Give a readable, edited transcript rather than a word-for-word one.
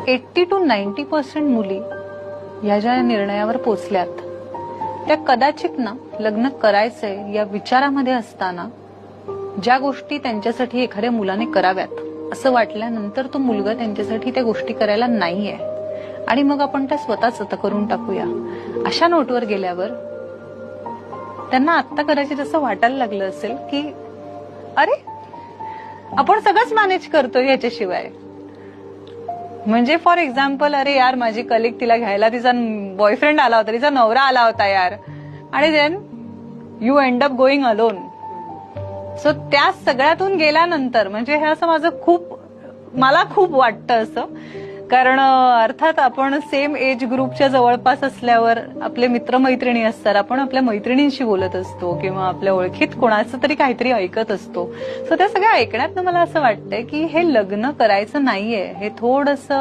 80 to 90% मुली या ज्या निर्णयावर पोचल्यात त्या कदाचित ना लग्न करायचंय या विचारामध्ये असताना ज्या गोष्टी त्यांच्यासाठी एखाद्या मुलाने कराव्यात असं वाटल्यानंतर तो मुलगा त्यांच्यासाठी त्या गोष्टी करायला नाहीये आणि मग आपण त्या स्वतःच आता करून टाकूया अशा नोटवर गेल्यावर त्यांना आता कदाचित असं वाटायला लागलं असेल की अरे आपण सगळंच मॅनेज करतोय याच्याशिवाय. म्हणजे फॉर एक्झाम्पल, अरे यार माझी कलिग तिला घ्यायला तिचा बॉयफ्रेंड आला होता, तिचा नवरा आला होता यार, आणि then you end up going alone. So त्या सगळ्यातून गेल्यानंतर म्हणजे हे असं मला खूप वाटतं असं, कारण अर्थात आपण सेम एज ग्रुपच्या जवळपास असल्यावर आपले मित्रमैत्रिणी असतात, आपण आपल्या मैत्रिणींशी बोलत असतो किंवा आपल्या ओळखीत कोणाचं तरी काहीतरी ऐकत असतो. सो त्या सगळ्या ऐकण्यात मला असं वाटतंय की हे लग्न करायचं नाहीये, हे थोडंसं